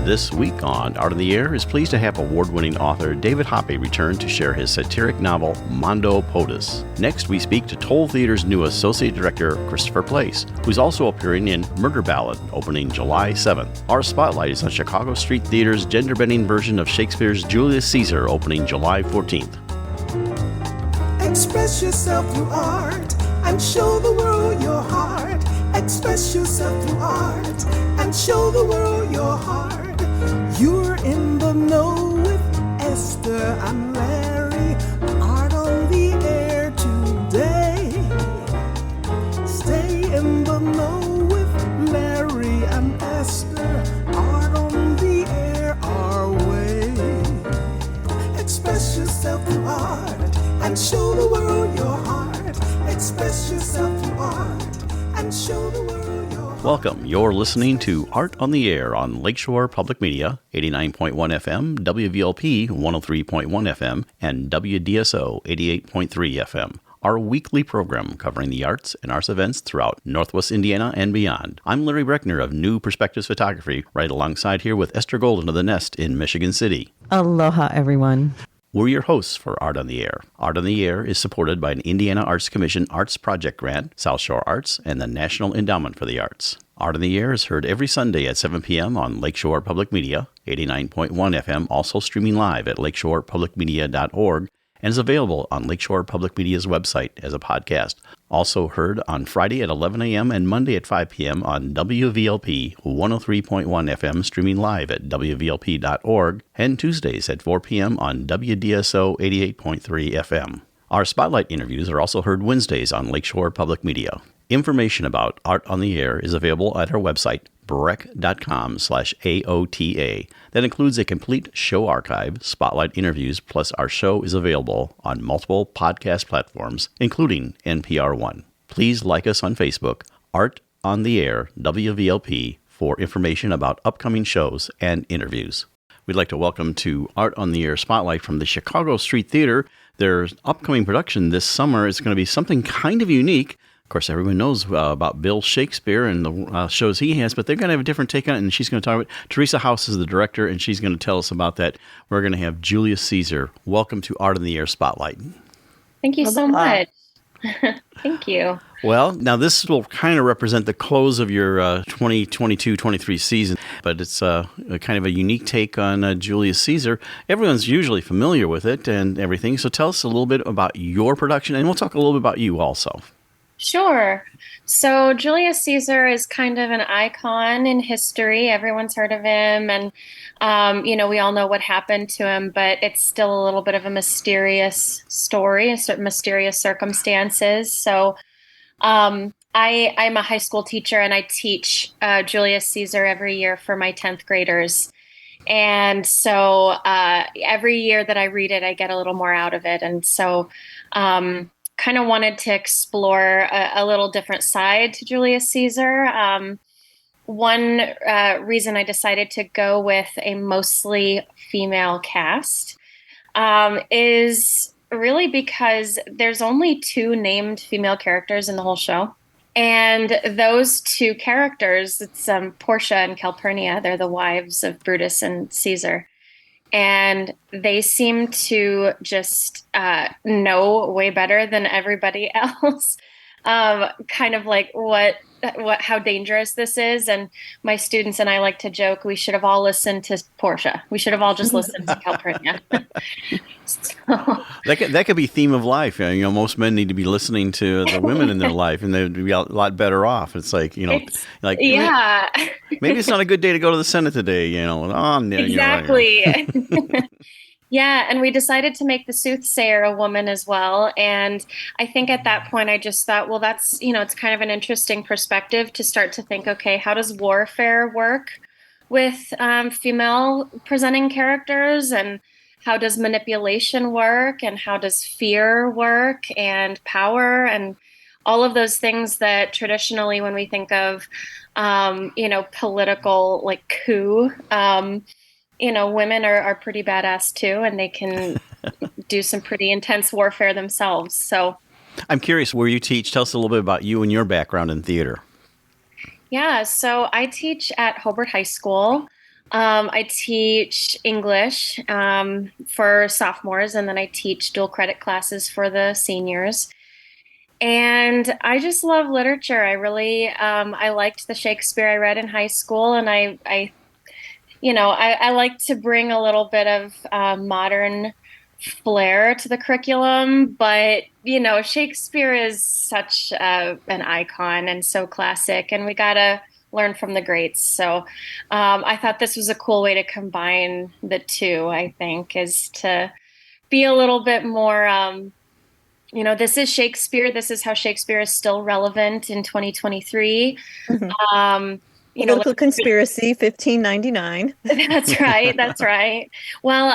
This week on Art on the Air is pleased to have award-winning author David Hoppe return to share his satiric novel, Mondo Potus. Next, we speak to Towle Theatre's new Associate Director, Christopher Place, who's also appearing in Murder Ballad, opening July 7th. Our spotlight is on Chicago Street Theater's gender-bending version of Shakespeare's Julius Caesar, opening July 14th. Express yourself through art and show the world your heart. Express yourself through art and show the world your heart. You're in the know with Esther and Larry. Art on the air today. Stay in the know with Larry and Esther. Art on the air our way. Express yourself through art and show the world your heart. Express yourself through art and show the world your heart. Welcome. You're listening to Art on the Air on Lakeshore Public Media, 89.1 FM, WVLP 103.1 FM, and WDSO 88.3 FM. Our weekly program covering the arts and arts events throughout Northwest Indiana and beyond. I'm Larry Breckner of New Perspectives Photography, right alongside here with Esther Golden of The Nest in Michigan City. Aloha, everyone. We're your hosts for Art on the Air. Art on the Air is supported by an Indiana Arts Commission Arts Project Grant, South Shore Arts, and the National Endowment for the Arts. Art on the Air is heard every Sunday at 7 p.m. on Lakeshore Public Media, 89.1 FM, also streaming live at lakeshorepublicmedia.org, and is available on Lakeshore Public Media's website as a podcast. Also heard on Friday at 11 a.m. and Monday at 5 p.m. on WVLP 103.1 FM, streaming live at wvlp.org, and Tuesdays at 4 p.m. on WDSO 88.3 FM. Our spotlight interviews are also heard Wednesdays on Lakeshore Public Media. Information about Art on the Air is available at our website, breck.com/AOTA. That includes a complete show archive, spotlight interviews, plus our show is available on multiple podcast platforms, including NPR One. Please like us on Facebook, Art on the Air, WVLP, for information about upcoming shows and interviews. We'd like to welcome to Art on the Air Spotlight from the Chicago Street Theater. Their upcoming production this summer is going to be something kind of unique. Of course, everyone knows about Bill Shakespeare and the shows he has, but they're going to have a different take on it, and she's going to talk about it. Teresa House is the director, and she's going to tell us about that. We're going to have Julius Caesar. Welcome to Art on the Air Spotlight. Thank you so much. Thank you. Well, now this will kind of represent the close of your 2022-23 season, but it's kind of a unique take on Julius Caesar. Everyone's usually familiar with it and everything, so tell us a little bit about your production, and we'll talk a little bit about you also. Sure. So Julius Caesar is kind of an icon in history. Everyone's heard of him, and we all know what happened to him, but it's still a little bit of a mysterious story, mysterious circumstances. So I'm a high school teacher, and I teach Julius Caesar every year for my 10th graders. And so every year that I read it, I get a little more out of it. And so kind of wanted to explore a little different side to Julius Caesar. One reason I decided to go with a mostly female cast is really because there's only 2 named female characters in the whole show. And those 2 characters, it's Portia and Calpurnia. They're the wives of Brutus and Caesar. And they seem to just know way better than everybody else, kind of like how dangerous this is. And my students and I like to joke, we should have all listened to Portia. We should have all just listened to Calpurnia. So, that could be theme of life. Most men need to be listening to the women in their life, and they'd be a lot better off. It's like, yeah. Maybe it's not a good day to go to the Senate today, Exactly. Right. Yeah, and we decided to make the soothsayer a woman as well. And I think at that point, I just thought, well, that's, it's kind of an interesting perspective to start to think, okay, how does warfare work with female presenting characters? And how does manipulation work? And how does fear work? And power? And all of those things that traditionally, when we think of, political like coup, women are pretty badass too, and they can do some pretty intense warfare themselves. So I'm curious where you teach. Tell us a little bit about you and your background in theater. Yeah, so I teach at Hobart High School. I teach English for sophomores, and then I teach dual credit classes for the seniors. And I just love literature. I liked the Shakespeare I read in high school, and I like to bring a little bit of modern flair to the curriculum, but Shakespeare is such an icon and so classic, and we gotta learn from the greats. So I thought this was a cool way to combine the two, I think, is to be a little bit more, this is Shakespeare. This is how Shakespeare is still relevant in 2023. Mhm. Um, Political conspiracy, 1599. That's right. That's right. Well,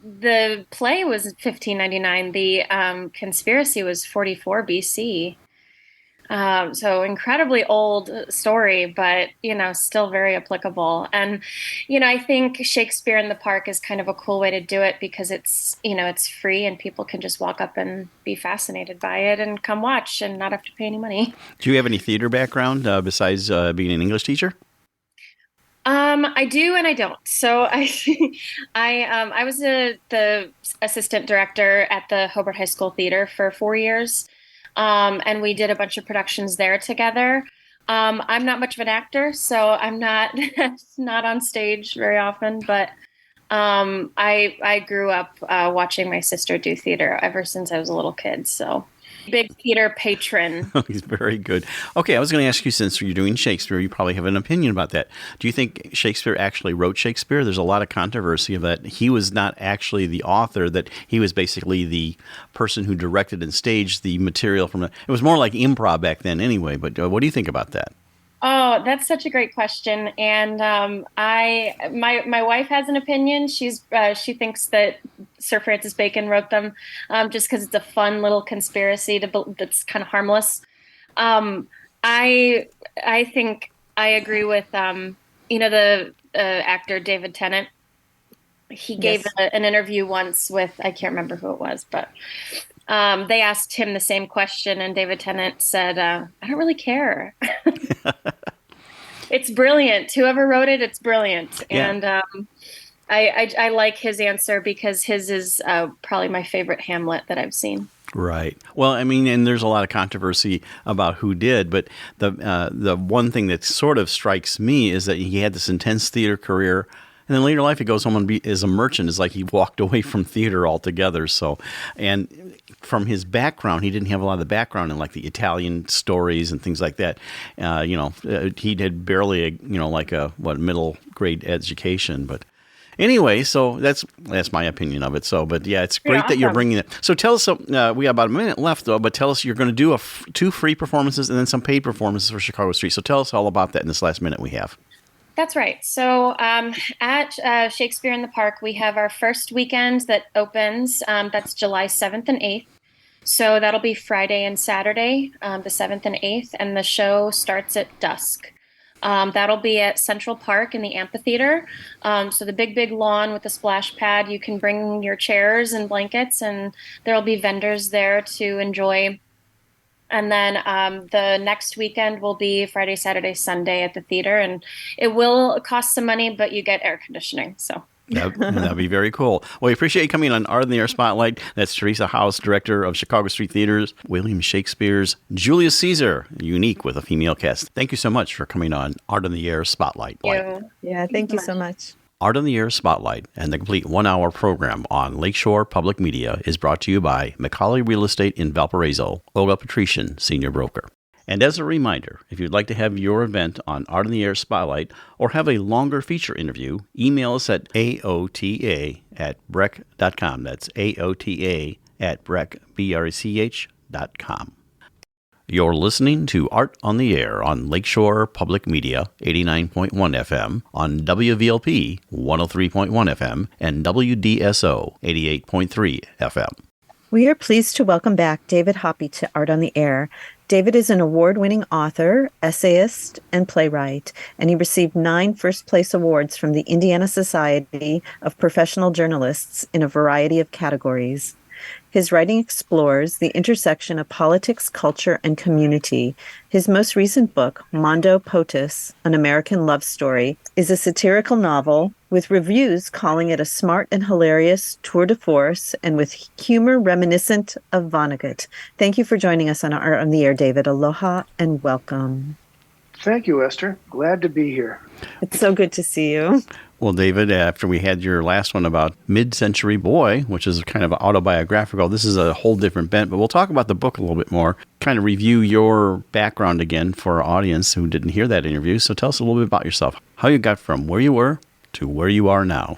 the play was 1599. The conspiracy was 44 BC. So incredibly old story, but still very applicable. And I think Shakespeare in the Park is kind of a cool way to do it because it's free and people can just walk up and be fascinated by it and come watch and not have to pay any money. Do you have any theater background besides being an English teacher? I do and I don't. So I was the assistant director at the Hobart High School Theater for 4 years. And we did a bunch of productions there together. I'm not much of an actor, so I'm not not on stage very often, but I grew up watching my sister do theater ever since I was a little kid. So big theater patron. He's very good. Okay, I was going to ask you, since you're doing Shakespeare, you probably have an opinion about that. Do you think Shakespeare actually wrote Shakespeare? There's a lot of controversy of that. He was not actually the author, that he was basically the person who directed and staged the material from it. It was more like improv back then anyway, but what do you think about that? Oh, that's such a great question. And my wife has an opinion. She thinks that Sir Francis Bacon wrote them just because it's a fun little conspiracy that's kind of harmless. I think I agree with the actor David Tennant. He gave an interview once with, I can't remember who it was, but they asked him the same question, and David Tennant said, I don't really care. It's brilliant. Whoever wrote it, it's brilliant. Yeah. And I like his answer because his is probably my favorite Hamlet that I've seen. Right. Well, I mean, and there's a lot of controversy about who did, but the one thing that sort of strikes me is that he had this intense theater career. And then later in life, he goes home and is a merchant. It's like he walked away from theater altogether. So, and from his background, he didn't have a lot of the background in like the Italian stories and things like that. He had barely a middle grade education. But anyway, so that's my opinion of it. So, but yeah, it's great that you're bringing it. So tell us, we got about a minute left though, but tell us, you're going to do two free performances and then some paid performances for Chicago Street. So tell us all about that in this last minute we have. That's right. So at Shakespeare in the Park, we have our first weekend that opens. That's July 7th and 8th. So that'll be Friday and Saturday, the 7th and 8th. And the show starts at dusk. That'll be at Central Park in the amphitheater. So the big lawn with the splash pad. You can bring your chairs and blankets, and there'll be vendors there to enjoy. And then the next weekend will be Friday, Saturday, Sunday at the theater. And it will cost some money, but you get air conditioning. So that'd be very cool. Well, we appreciate you coming on Art on the Air Spotlight. That's Teresa House, director of Chicago Street Theaters, William Shakespeare's Julius Caesar, unique with a female cast. Thank you so much for coming on Art on the Air Spotlight. Thank you. Yeah, thank you so much. Art on the Air Spotlight and the complete 1-hour program on Lakeshore Public Media is brought to you by Macaulay Real Estate in Valparaiso, Olga Patrician, Senior Broker. And as a reminder, if you'd like to have your event on Art on the Air Spotlight or have a longer feature interview, email us at aota@brech.com. That's aota@brech.com. You're listening to Art on the Air on Lakeshore Public Media, 89.1 FM, on WVLP, 103.1 FM, and WDSO, 88.3 FM. We are pleased to welcome back David Hoppe to Art on the Air. David is an award-winning author, essayist, and playwright, and he received 9 first-place awards from the Indiana Society of Professional Journalists in a variety of categories. His writing explores the intersection of politics, culture, and community. His most recent book, Mondo Potus, An American Love Story, is a satirical novel with reviews calling it a smart and hilarious tour de force and with humor reminiscent of Vonnegut. Thank you for joining us on Art on the Air, David. Aloha and welcome. Thank you, Esther. Glad to be here. It's so good to see you. Well, David, after we had your last one about Mid-Century Boy, which is kind of autobiographical, this is a whole different bent, but we'll talk about the book a little bit more, kind of review your background again for our audience who didn't hear that interview. So tell us a little bit about yourself, how you got from where you were to where you are now.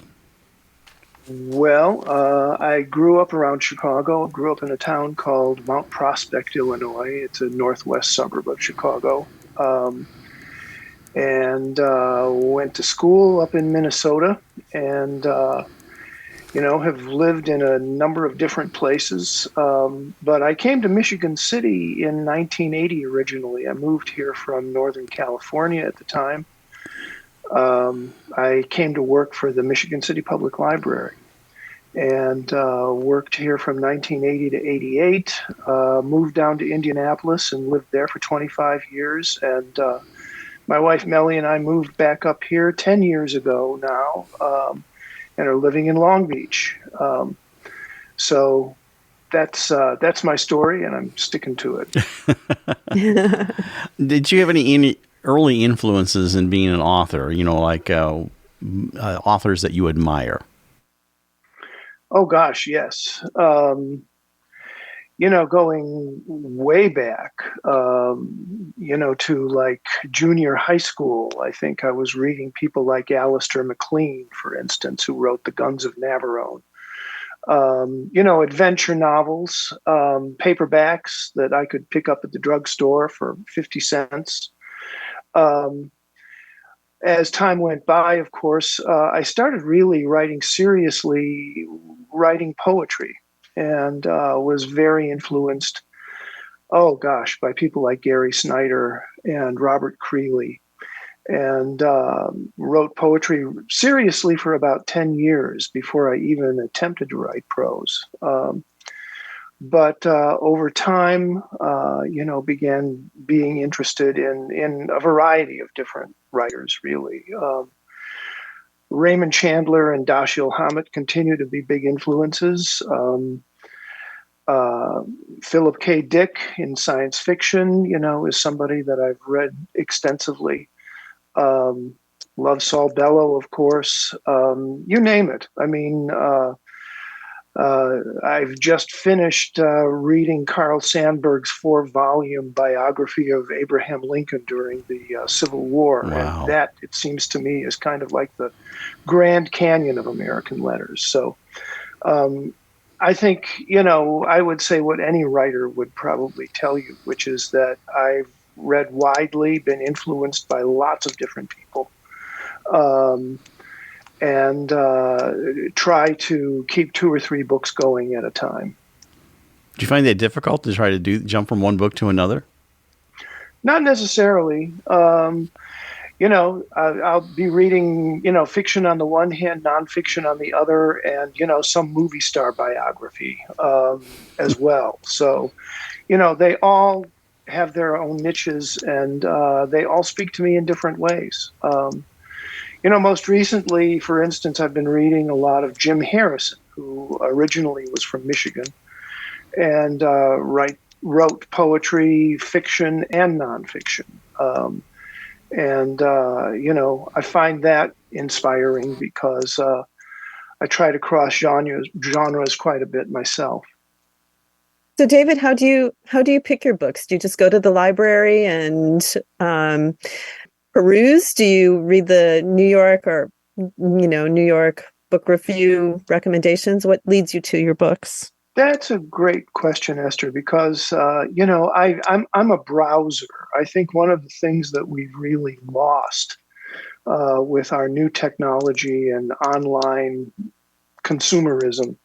Well, I grew up around Chicago, grew up in a town called Mount Prospect, Illinois. It's a northwest suburb of Chicago. And went to school up in Minnesota and, have lived in a number of different places. But I came to Michigan City in 1980 originally. I moved here from Northern California at the time. I came to work for the Michigan City Public Library and worked here from 1980 to 88, moved down to Indianapolis and lived there for 25 years. And my wife, Melly, and I moved back up here 10 years ago now and are living in Long Beach. So that's my story, and I'm sticking to it. Did you have any early influences in being an author, like authors that you admire? Oh, gosh, yes. Going way back, to like junior high school, I think I was reading people like Alistair MacLean, for instance, who wrote The Guns of Navarone. Adventure novels, paperbacks that I could pick up at the drugstore for 50 cents. As time went by, of course, I started really writing poetry. And was very influenced, by people like Gary Snyder and Robert Creeley, and wrote poetry seriously for about 10 years before I even attempted to write prose. But over time, began being interested in a variety of different writers, really. Raymond Chandler and Dashiell Hammett continue to be big influences. Philip K. Dick in science fiction, is somebody that I've read extensively. Love Saul Bellow, of course. You name it. I mean, I've just finished reading Carl Sandburg's 4-volume biography of Abraham Lincoln during the Civil War. Wow. And that, it seems to me, is kind of like the Grand Canyon of American letters. So I think, I would say what any writer would probably tell you, which is that I've read widely, been influenced by lots of different people. And try to keep 2 or 3 books going at a time. Do you find that difficult to try to jump from one book to another? Not necessarily. I'll be reading, fiction on the one hand, nonfiction on the other, and, some movie star biography as well. So, they all have their own niches, and they all speak to me in different ways. Most recently, for instance, I've been reading a lot of Jim Harrison, who originally was from Michigan, and wrote poetry, fiction, and nonfiction. I find that inspiring because I try to cross genres quite a bit myself. So, David, how do you pick your books? Do you just go to the library and peruse? Do you read the New York book review recommendations? What leads you to your books? That's a great question, Esther, because I'm a browser. I think one of the things that we've really lost with our new technology and online consumerism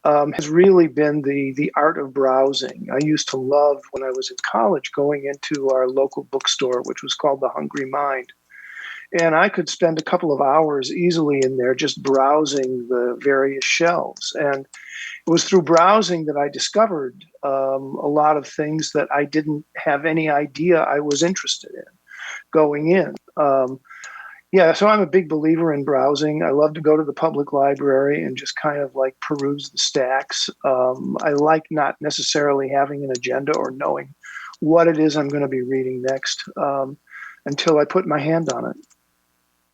has really been the art of browsing. I used to love, when I was in college, going into our local bookstore, which was called The Hungry Mind, And I could spend a couple of hours easily in there just browsing the various shelves. And it was through browsing that I discovered a lot of things that I didn't have any idea I was interested in going in. Yeah, so I'm a big believer in browsing. I love to go to the public library and just kind of like peruse the stacks. I like not necessarily having an agenda or knowing what it is I'm going to be reading next until I put my hand on it.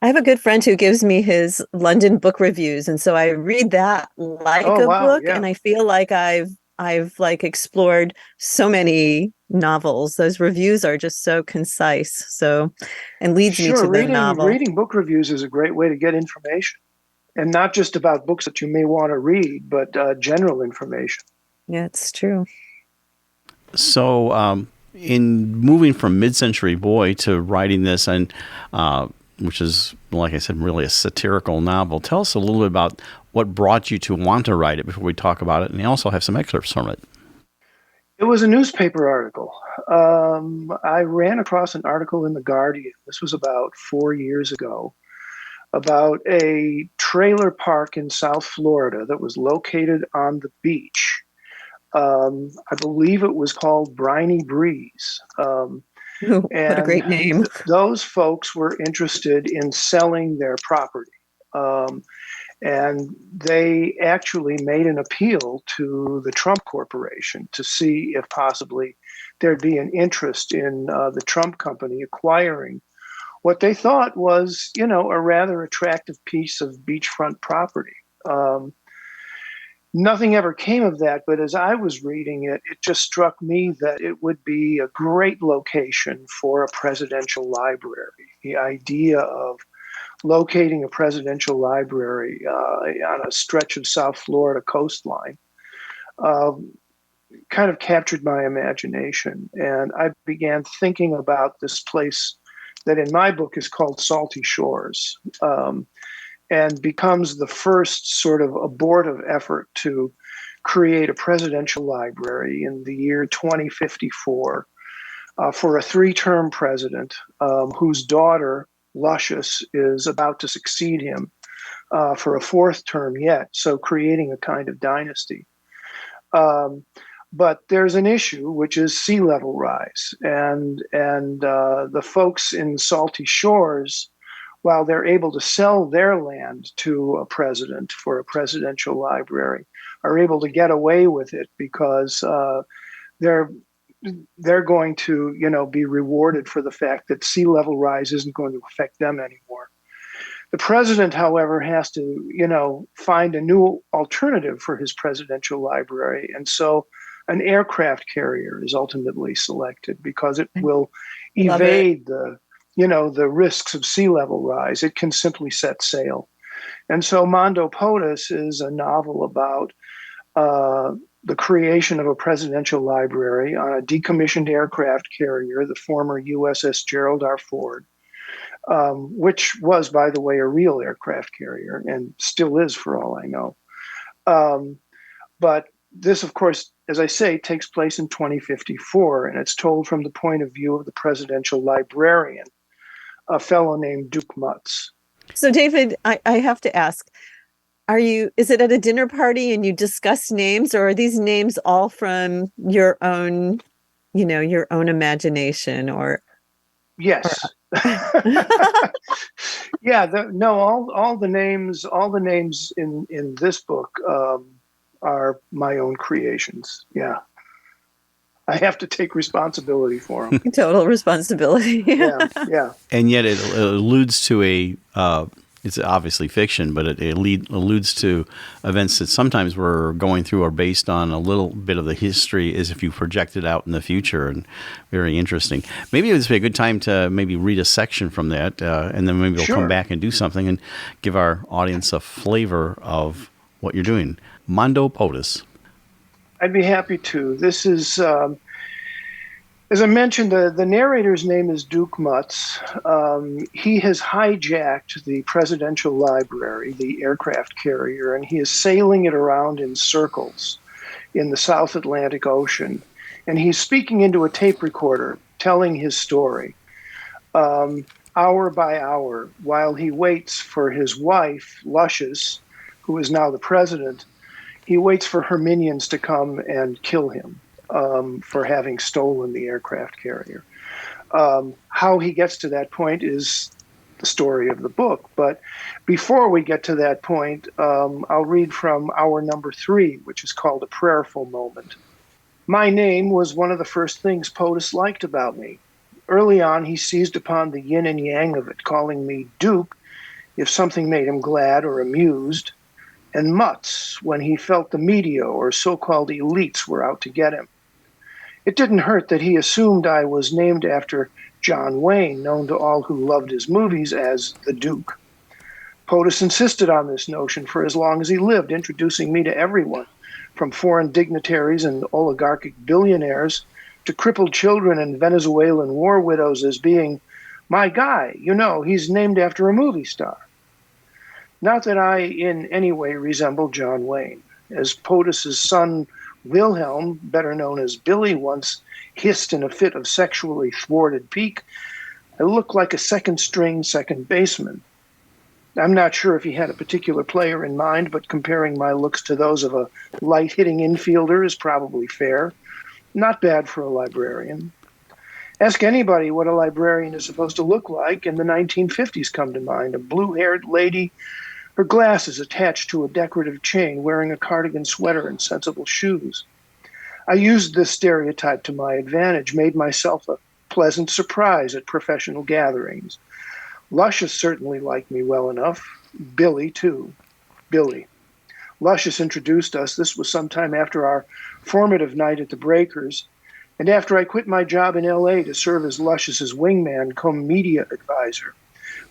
I have a good friend who gives me his London book reviews, and so I read that like Oh, a wow, book, yeah. and I feel like I've like explored so many novels. Those reviews are just so concise, so and leads me to Sure, the novel. reading book reviews is a great way to get information, and not just about books that you may want to read, but general information. Yeah, it's true. So, in moving from Mid-Century Boy to writing this, and which is, like I said, really a satirical novel, tell us a little bit about what brought you to want to write it before we talk about it, and you also have some excerpts from it. It was a newspaper article. I ran across an article in The Guardian. This was about 4 years ago, about a trailer park in South Florida that was located on the beach. I believe it was called Briny Breeze. What a great name. Those folks were interested in selling their property. And they actually made an appeal to the Trump Corporation to see if possibly there'd be an interest in the Trump company acquiring what they thought was, a rather attractive piece of beachfront property. Nothing ever came of that, but as I was reading it, it just struck me that it would be a great location for a presidential library. The idea of locating a presidential library on a stretch of South Florida coastline kind of captured my imagination. And I began thinking about this place that in my book is called Salty Shores, and becomes the first sort of abortive effort to create a presidential library in the year 2054 for a 3-term president whose daughter, Luscious, is about to succeed him for a 4th term yet, so creating a kind of dynasty. But there's an issue, which is sea level rise. And the folks in Salty Shores, while they're able to sell their land to a president for a presidential library, are able to get away with it because they're going to, be rewarded for the fact that sea level rise isn't going to affect them anymore. The president, however, has to, find a new alternative for his presidential library. And so an aircraft carrier is ultimately selected because it will evade the risks of sea level rise. It can simply set sail. And so Mondo Potus is a novel about the creation of a presidential library on a decommissioned aircraft carrier, the former USS Gerald R. Ford, which was, by the way, a real aircraft carrier and still is for all I know. But this, of course, as I say, takes place in 2054, and it's told from the point of view of the presidential librarian, a fellow named Duke Mutz. So, David, I have to ask, is it at a dinner party and you discuss names, or are these names all from your own, your own imagination? Or yes. Yeah, all the names in this book are my own creations. Yeah. I have to take responsibility for them. Total responsibility. Yeah. And yet it alludes to it's obviously fiction, but it alludes to events that sometimes we're going through are based on a little bit of the history as if you project it out in the future, and very interesting. Maybe this would be a good time to maybe read a section from that, and then maybe we'll come back and do something and give our audience a flavor of what you're doing. Mondo Potus. I'd be happy to. This is, as I mentioned, the narrator's name is Duke Mutz. He has hijacked the presidential library, the aircraft carrier, and he is sailing it around in circles in the South Atlantic Ocean. And he's speaking into a tape recorder, telling his story. hour by hour, while he waits for his wife, Luscious, who is now the president, he waits for her minions to come and kill him for having stolen the aircraft carrier. How he gets to that point is the story of the book. But before we get to that point, I'll read from hour number 3, which is called A Prayerful Moment. My name was one of the first things Potus liked about me. Early on, he seized upon the yin and yang of it, calling me Duke if something made him glad or amused, and Mutz when he felt the media or so-called elites were out to get him. It didn't hurt that he assumed I was named after John Wayne, known to all who loved his movies as the Duke. Potus insisted on this notion for as long as he lived, introducing me to everyone, from foreign dignitaries and oligarchic billionaires to crippled children and Venezuelan war widows as being, my guy, he's named after a movie star. Not that I in any way resemble John Wayne. As Potus's son Wilhelm, better known as Billy, once hissed in a fit of sexually thwarted pique, I look like a second-string second baseman. I'm not sure if he had a particular player in mind, but comparing my looks to those of a light-hitting infielder is probably fair. Not bad for a librarian. Ask anybody what a librarian is supposed to look like, and the 1950s come to mind. A blue-haired lady, her glasses attached to a decorative chain, wearing a cardigan sweater and sensible shoes. I used this stereotype to my advantage, made myself a pleasant surprise at professional gatherings. Luscious certainly liked me well enough. Billy, too. Billy. Luscious introduced us. This was sometime after our formative night at the Breakers, and after I quit my job in L.A. to serve as Luscious's wingman cum media advisor.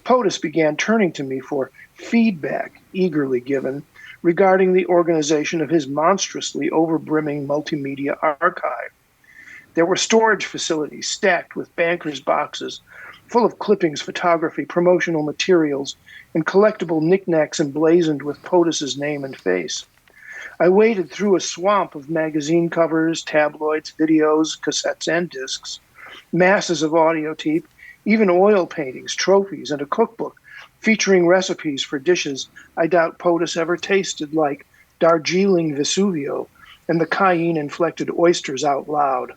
Potus began turning to me for feedback, eagerly given, regarding the organization of his monstrously overbrimming multimedia archive. There were storage facilities stacked with bankers' boxes, full of clippings, photography, promotional materials, and collectible knickknacks emblazoned with Potus's name and face. I waded through a swamp of magazine covers, tabloids, videos, cassettes, and discs, masses of audio tape, even oil paintings, trophies, and a cookbook featuring recipes for dishes I doubt Potus ever tasted, like Darjeeling Vesuvio and the cayenne-inflected oysters out loud.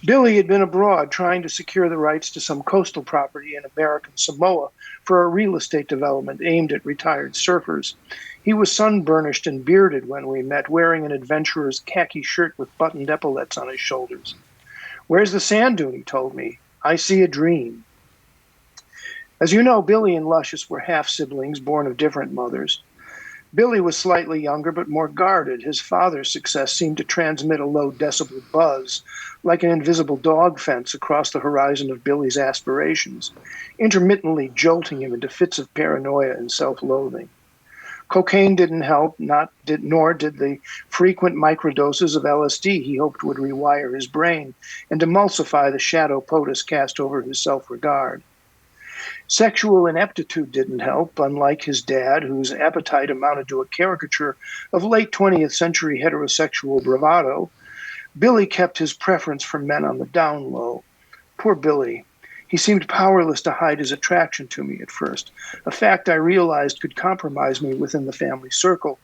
Billy had been abroad trying to secure the rights to some coastal property in American Samoa for a real estate development aimed at retired surfers. He was sunburnished and bearded when we met, wearing an adventurer's khaki shirt with buttoned epaulets on his shoulders. Where's the sand dune, he told me. I see a dream. As you know, Billy and Luscious were half-siblings born of different mothers. Billy was slightly younger but more guarded. His father's success seemed to transmit a low-decibel buzz, like an invisible dog fence across the horizon of Billy's aspirations, intermittently jolting him into fits of paranoia and self-loathing. Cocaine didn't help, nor did the frequent microdoses of LSD he hoped would rewire his brain and emulsify the shadow Potus cast over his self-regard. Sexual ineptitude didn't help, unlike his dad, whose appetite amounted to a caricature of late 20th century heterosexual bravado. Billy kept his preference for men on the down low. Poor Billy. He seemed powerless to hide his attraction to me at first, a fact I realized could compromise me within the family circle.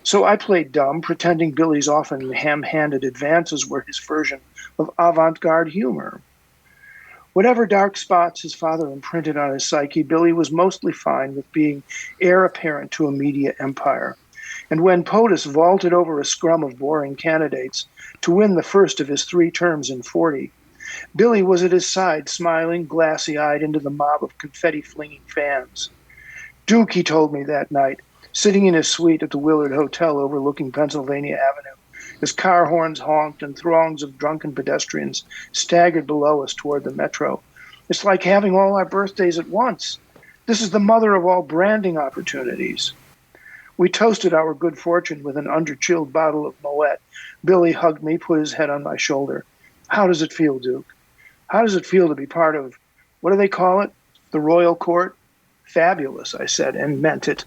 So I played dumb, pretending Billy's often ham-handed advances were his version of avant-garde humor. Whatever dark spots his father imprinted on his psyche, Billy was mostly fine with being heir apparent to a media empire. And when Potus vaulted over a scrum of boring candidates to win the first of his 3 terms in 40, Billy was at his side, smiling glassy-eyed into the mob of confetti-flinging fans. Duke, he told me that night, sitting in his suite at the Willard Hotel overlooking Pennsylvania Avenue, as car horns honked and throngs of drunken pedestrians staggered below us toward the metro. It's like having all our birthdays at once. This is the mother of all branding opportunities. We toasted our good fortune with an under-chilled bottle of Moet. Billy hugged me, put his head on my shoulder. How does it feel, Duke? How does it feel to be part of, what do they call it? The royal court? Fabulous, I said, and meant it.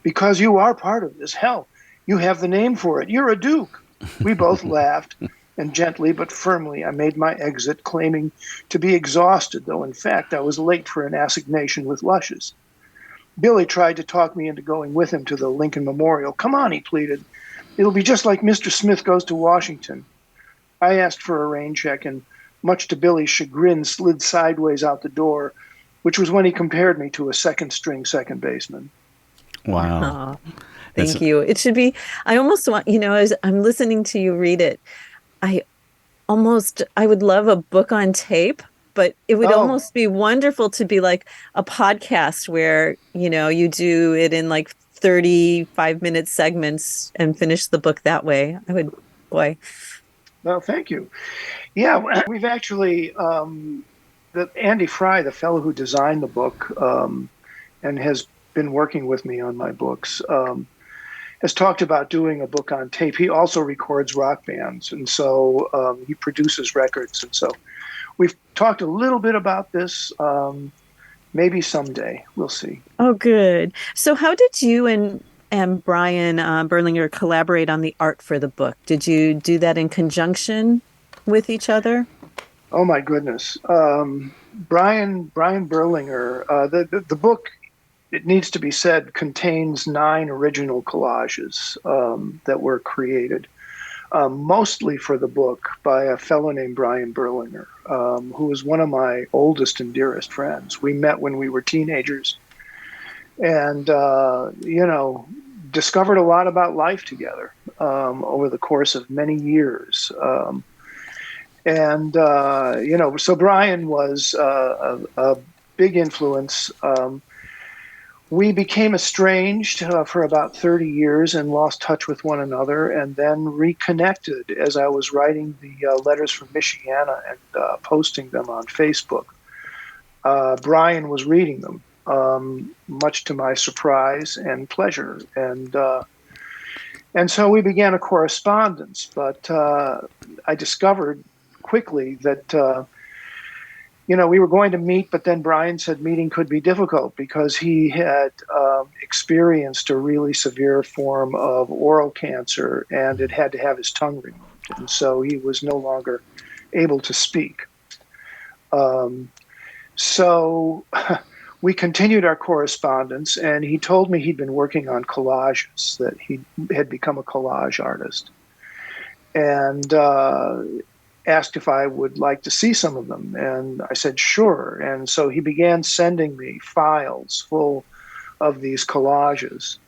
Because you are part of this. Hell, you have the name for it. You're a duke. We both laughed, and gently but firmly I made my exit, claiming to be exhausted, though in fact I was late for an assignation with Luscious. Billy tried to talk me into going with him to the Lincoln Memorial. "Come on," he pleaded. "It'll be just like Mr. Smith Goes to Washington." I asked for a rain check and, much to Billy's chagrin, slid sideways out the door, which was when he compared me to a second-string second baseman. Wow. Thank you. It should be, I almost want, as I'm listening to you read it, I would love a book on tape, but it would almost be wonderful to be like a podcast where, you do it in like 35-minute segments and finish the book that way. Boy. Well, thank you. Yeah, we've actually, Andy Fry, the fellow who designed the book and has been working with me on my books, has talked about doing a book on tape. He also records rock bands, and so he produces records. And so we've talked a little bit about this. Maybe someday. We'll see. Oh, good. So how did you and Brian Berlinger collaborate on the art for the book? Did you do that in conjunction with each other? Oh, my goodness. Brian Berlinger, the book, it needs to be said, contains 9 original collages that were created, mostly for the book by a fellow named Brian Berlinger, who is one of my oldest and dearest friends. We met when we were teenagers and, discovered a lot about life together over the course of many years. So Brian was a big influence. We became estranged for about 30 years and lost touch with one another, and then reconnected as I was writing the letters from Michiana and posting them on Facebook. Brian was reading them, much to my surprise and pleasure. And so we began a correspondence, but I discovered quickly that we were going to meet, but then Brian said meeting could be difficult because he had experienced a really severe form of oral cancer and it had to have his tongue removed. And so he was no longer able to speak. So we continued our correspondence, and he told me he'd been working on collages, that he had become a collage artist, and asked if I would like to see some of them. And I said, sure. And so he began sending me files full of these collages.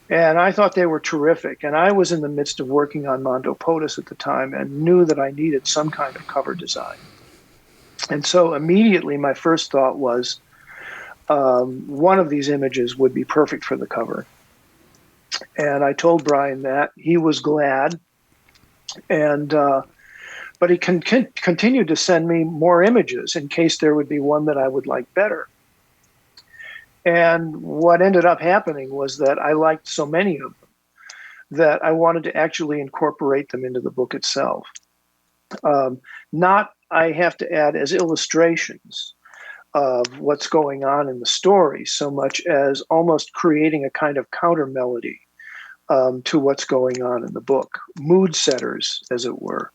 And I thought they were terrific. And I was in the midst of working on Mondo Potus at the time and knew that I needed some kind of cover design. And so immediately my first thought was one of these images would be perfect for the cover. And I told Brian that. He was glad. And but he continued to send me more images in case there would be one that I would like better. And what ended up happening was that I liked so many of them that I wanted to actually incorporate them into the book itself. Not, I have to add, as illustrations of what's going on in the story, so much as almost creating a kind of counter melody to what's going on in the book, mood setters, as it were.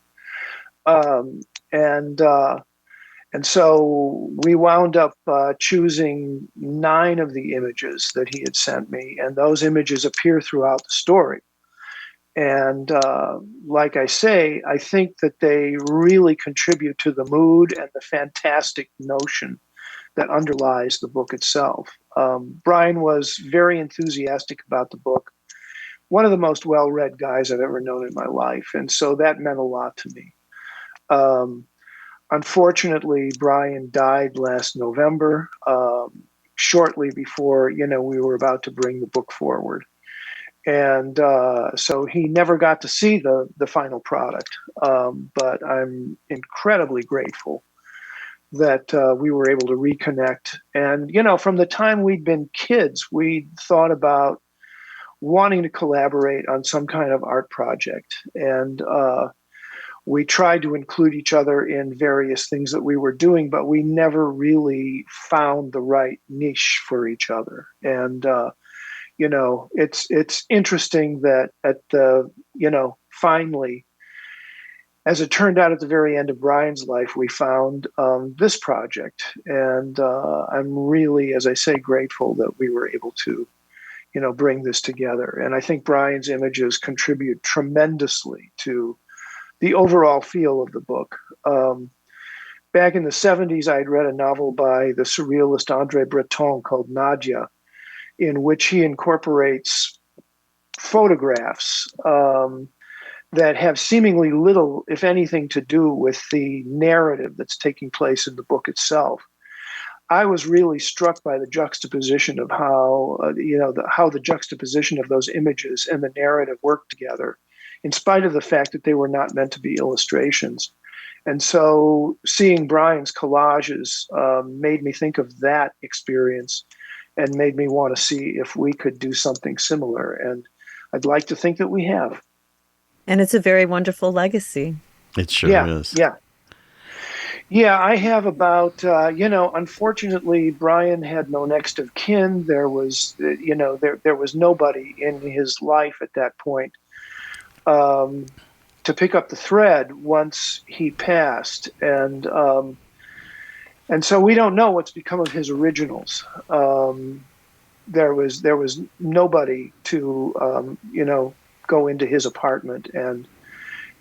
And so we wound up choosing 9 of the images that he had sent me, and those images appear throughout the story. And like I say, I think that they really contribute to the mood and the fantastic notion that underlies the book itself. Brian was very enthusiastic about the book, one of the most well-read guys I've ever known in my life, and so that meant a lot to me. Unfortunately, Brian died last November, shortly before, we were about to bring the book forward. And so he never got to see the final product. But I'm incredibly grateful that we were able to reconnect. And, from the time we'd been kids, we thought about wanting to collaborate on some kind of art project. And we tried to include each other in various things that we were doing, but we never really found the right niche for each other. And, it's interesting that finally, as it turned out, at the very end of Brian's life, we found this project. And I'm really, as I say, grateful that we were able to, bring this together. And I think Brian's images contribute tremendously to the overall feel of the book. Back in the 70s, I had read a novel by the surrealist André Breton called Nadia, in which he incorporates photographs that have seemingly little, if anything, to do with the narrative that's taking place in the book itself. I was really struck by the juxtaposition of how the juxtaposition of those images and the narrative worked together, in spite of the fact that they were not meant to be illustrations. And so seeing Brian's collages made me think of that experience and made me want to see if we could do something similar. And I'd like to think that we have. And it's a very wonderful legacy. It sure is. Yeah, I have about, unfortunately, Brian had no next of kin. There was, there was nobody in his life at that point to pick up the thread once he passed. And so we don't know what's become of his originals. There was nobody to, go into his apartment and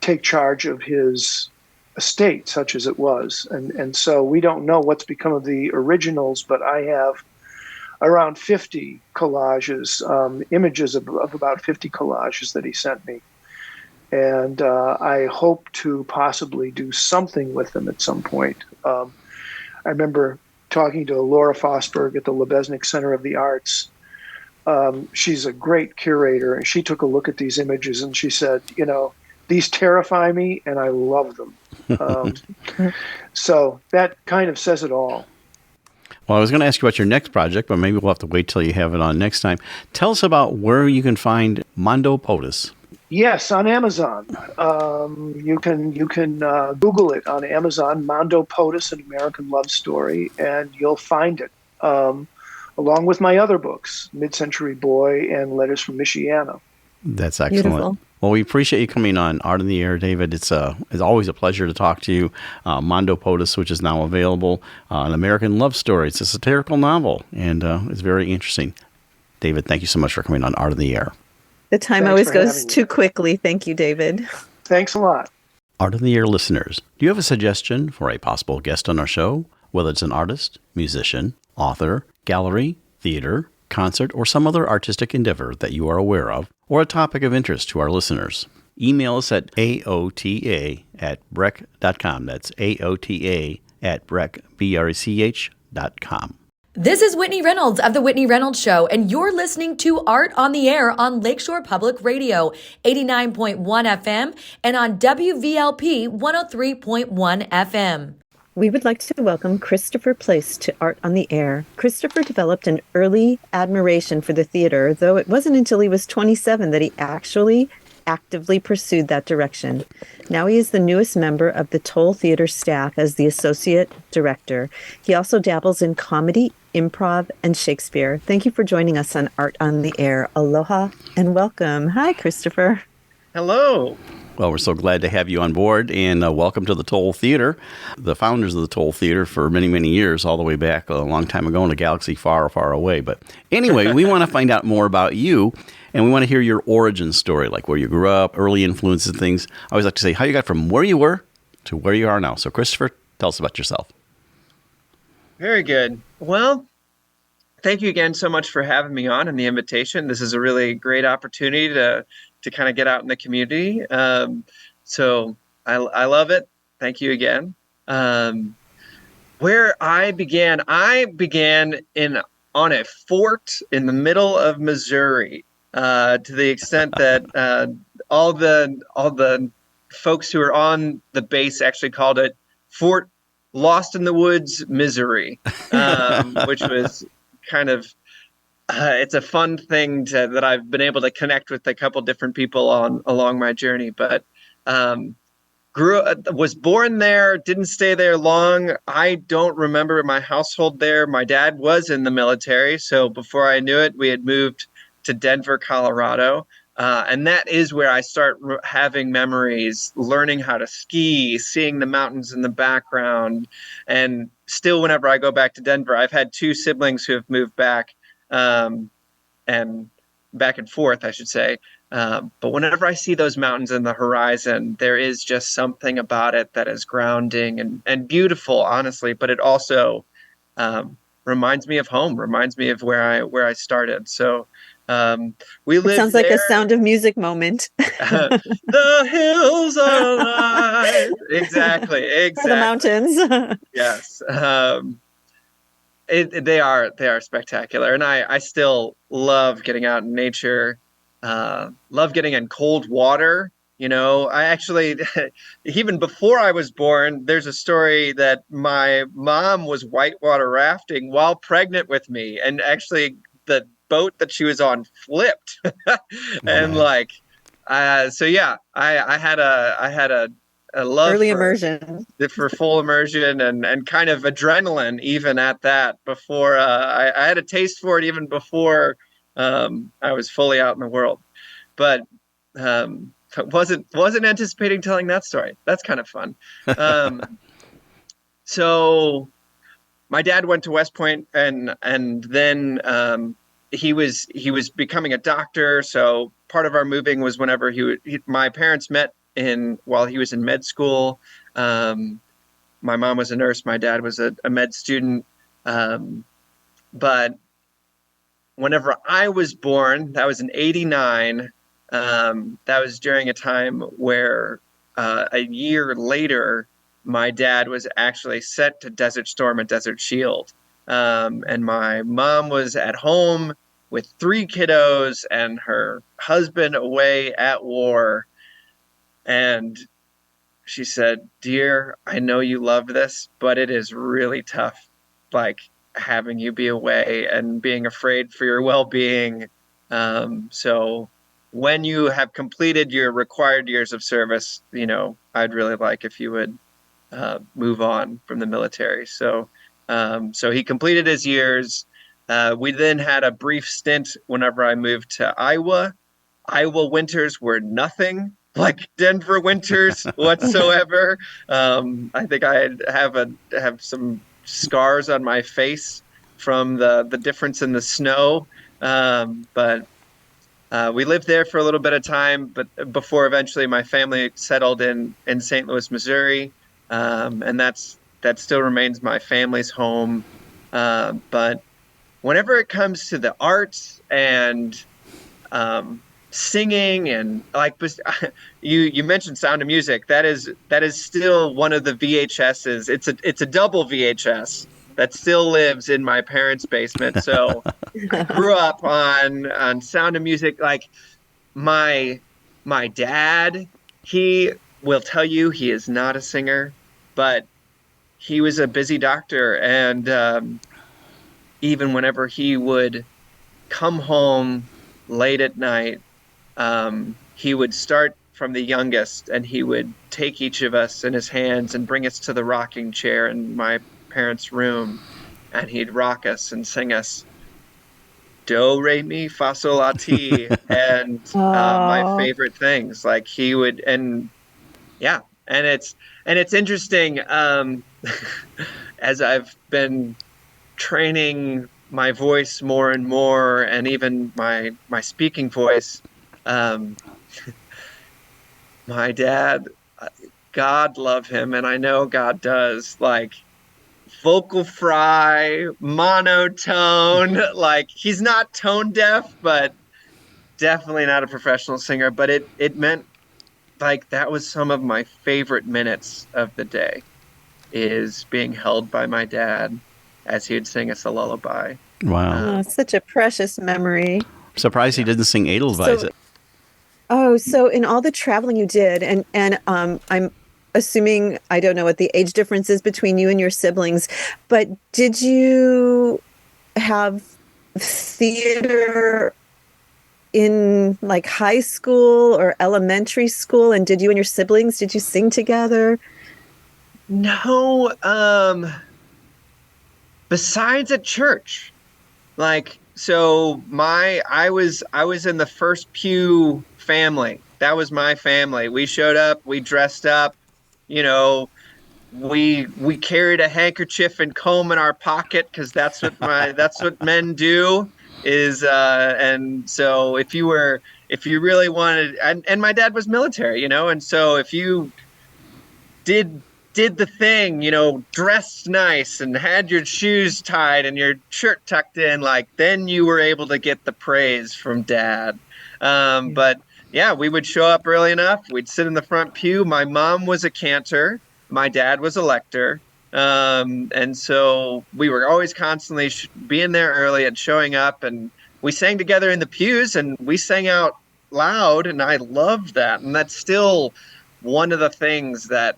take charge of his estate, such as it was. And so we don't know what's become of the originals, but I have around 50 collages, images of about 50 collages that he sent me. And I hope to possibly do something with them at some point. I remember talking to Laura Fosberg at the Lebesnick Center of the Arts. She's a great curator, and she took a look at these images and she said, these terrify me and I love them. So that kind of says it all. Well, I was going to ask you about your next project, but maybe we'll have to wait till you have it on next time. Tell us about where you can find Mondo Potus. Yes, on Amazon. You can Google it on Amazon, Mondo Potus, An American Love Story, and you'll find it, along with my other books, Mid-Century Boy and Letters from Michiana. That's excellent. Beautiful. Well, we appreciate you coming on Art in the Air, David. It's always a pleasure to talk to you. Mondo Potus, which is now available, An American Love Story. It's a satirical novel, and it's very interesting. David, thank you so much for coming on Art in the Air. The time Thanks always for goes having me. too quickly. Thank you, David. Thanks a lot. Art in the Air listeners, do you have a suggestion for a possible guest on our show? Whether it's an artist, musician, author, gallery, theater, concert, or some other artistic endeavor that you are aware of, or a topic of interest to our listeners. Email us at aota@brech.com. That's aota@brech.com. This is Whitney Reynolds of The Whitney Reynolds Show, and you're listening to Art on the Air on Lakeshore Public Radio, 89.1 FM, and on WVLP 103.1 FM. We would like to welcome Christopher Place to Art on the Air. Christopher developed an early admiration for the theater, though it wasn't until he was 27 that he actually actively pursued that direction. Now he is the newest member of the Towle Theatre staff as the associate director. He also dabbles in comedy, improv, and Shakespeare. Thank you for joining us on Art on the Air. Aloha and welcome. Hi, Christopher. Hello. Well, we're so glad to have you on board, and welcome to the Towle Theatre. The founders of the Towle Theatre for many, many years, all the way back a long time ago in a galaxy far, far away. But anyway, we want to find out more about you, and we want to hear your origin story, like where you grew up, early influences and things. I always like to say how you got from where you were to where you are now. So, Christopher, tell us about yourself. Very good. Well, thank you again so much for having me on and the invitation. This is a really great opportunity to kind of get out in the community. So I love it. Thank you again. Where I began on a fort in the middle of Missouri, to the extent that all the folks who were on the base actually called it Fort Lost in the Woods, Missouri, which was kind of it's a fun thing that I've been able to connect with a couple different people along my journey. But was born there, didn't stay there long. I don't remember my household there. My dad was in the military, so before I knew it, we had moved to Denver, Colorado. And that is where I start having memories, learning how to ski, seeing the mountains in the background. And still, whenever I go back to Denver, I've had 2 siblings who have moved back, and back and forth, I should say. But whenever I see those mountains in the horizon, there is just something about it that is grounding and beautiful, honestly. But it also reminds me of home, reminds me of where I started. So we live. It sounds like a Sound of Music moment. The hills are alive. Exactly. The mountains. Yes. They are spectacular, and I still love getting out in nature. Love getting in cold water. I actually, even before I was born, there's a story that my mom was whitewater rafting while pregnant with me, and actually the boat that she was on flipped, and so yeah, I had a love early immersion for full immersion and kind of adrenaline even at that. Before I had a taste for it even before I was fully out in the world, but wasn't anticipating telling that story. That's kind of fun. So my dad went to West Point, and then he was becoming a doctor. So part of our moving was whenever my parents met while he was in med school. My mom was a nurse. My dad was a med student. But whenever I was born, that was in '89. That was during a time where a year later, my dad was actually set to Desert Storm and Desert Shield. And my mom was at home with 3 kiddos and her husband away at war. And she said, "Dear, I know you love this, but it is really tough, having you be away and being afraid for your well-being. So when you have completed your required years of service, I'd really like if you would move on from the military." So he completed his years. We then had a brief stint whenever I moved to Iowa. Iowa winters were nothing like Denver winters whatsoever. I think I have some scars on my face from the difference in the snow. But we lived there for a little bit of time, but before eventually my family settled in St. Louis, Missouri. And that still remains my family's home. But whenever it comes to the arts and singing and you mentioned Sound of Music, that is still one of the VHSs. It's a double VHS that still lives in my parents' basement. So I grew up on Sound of Music. My dad, he will tell you he is not a singer, but he was a busy doctor, and even whenever he would come home late at night, he would start from the youngest, and he would take each of us in his hands and bring us to the rocking chair in my parents' room, and he'd rock us and sing us do, re, mi, fa, sol, la, ti, and my favorite things. He would, and yeah, and it's interesting, as I've been training my voice more and more, and even my speaking voice. My dad, God love him, and I know God does, vocal fry, monotone, he's not tone deaf, but definitely not a professional singer. But it meant that was some of my favorite minutes of the day, is being held by my dad as he'd sing us a lullaby. Wow. Such a precious memory. Surprised he didn't sing Edelweiss. So in all the traveling you did, and I'm assuming, I don't know what the age difference is between you and your siblings, but did you have theater in high school or elementary school? And did you and your siblings, did you sing together? No, besides at church. so I was in the first pew family. That was my family. We showed up, we dressed up, you know, we carried a handkerchief and comb in our pocket because that's what men do is and so if you really wanted, and my dad was military, and so if you did the thing, dressed nice and had your shoes tied and your shirt tucked in, like then you were able to get the praise from dad. But yeah, we would show up early enough. We'd sit in the front pew. My mom was a cantor. My dad was a lector. And so we were always constantly being there early and showing up, and we sang together in the pews and we sang out loud. And I loved that. And that's still one of the things that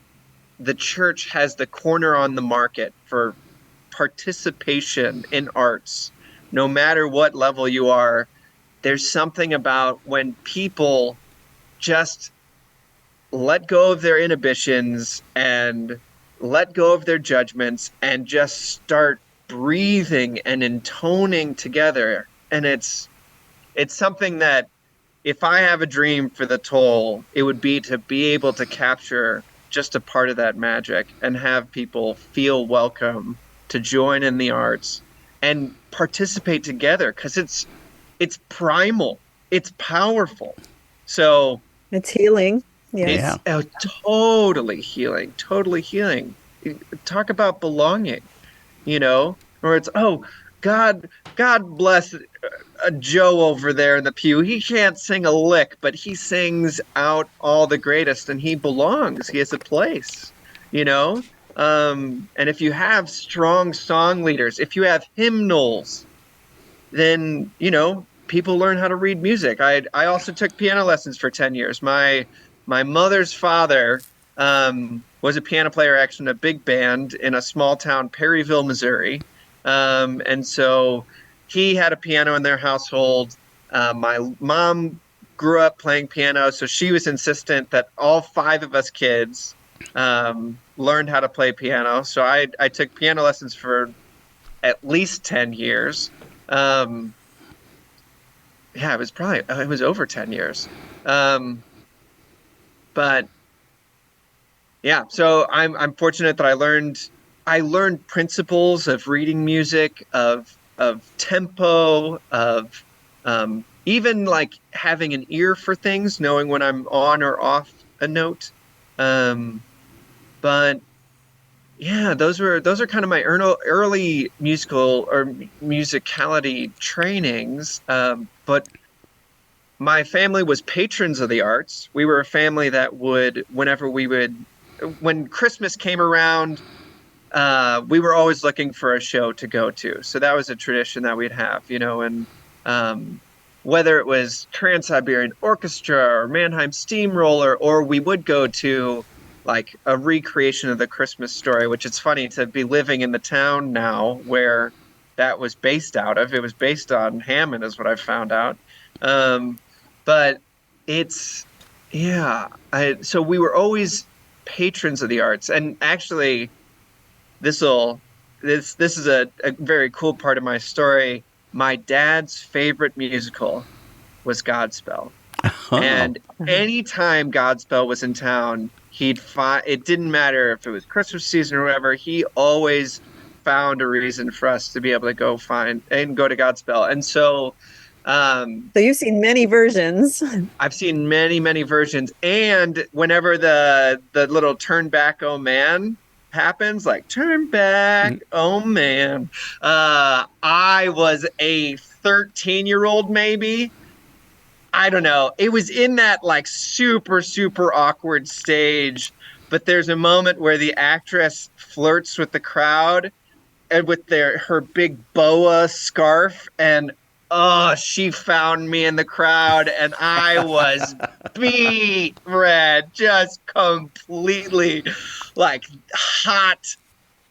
the church has the corner on the market for participation in arts. No matter what level you are, there's something about when people just let go of their inhibitions and let go of their judgments and just start breathing and intoning together. And it's something that if I have a dream for the Towle, it would be to be able to capture just a part of that magic and have people feel welcome to join in the arts and participate together, because it's primal, it's powerful. So it's healing. It's totally healing. Talk about belonging, or it's, oh, God bless Joe over there in the pew. He can't sing a lick, but he sings out all the greatest, and he belongs. He has a place, and if you have strong song leaders, if you have hymnals, then, people learn how to read music. I also took piano lessons for 10 years. My mother's father was a piano player, actually, in a big band in a small town, Perryville, Missouri. And so he had a piano in their household. My mom grew up playing piano, so she was insistent that all 5 of us kids learned how to play piano. So I took piano lessons for at least 10 years. It was over 10 years. But yeah, so I'm fortunate that I learned principles of reading music, of tempo, of even like having an ear for things, knowing when I'm on or off a note. But yeah, those are kind of my early musical or musicality trainings. But my family was patrons of the arts. We were a family that would, when Christmas came around, we were always looking for a show to go to. So that was a tradition that we'd have, and whether it was Trans-Siberian Orchestra or Mannheim Steamroller, or we would go to like a recreation of the Christmas Story, which it's funny to be living in the town now where that was based out of. It was based on Hammond, is what I found out. But it's, so we were always patrons of the arts. And actually, this is a very cool part of my story. My dad's favorite musical was Godspell. Oh. And anytime Godspell was in town, it didn't matter if it was Christmas season or whatever, he always found a reason for us to be able to go to Godspell. And so you've seen many versions. I've seen many versions. And whenever the little turn back, oh man, happens, like turn back, oh man, I was a 13-year-old maybe. I don't know. It was in that like super, super awkward stage, but there's a moment where the actress flirts with the crowd and with her big boa scarf, and she found me in the crowd, and I was beat red, just completely like hot,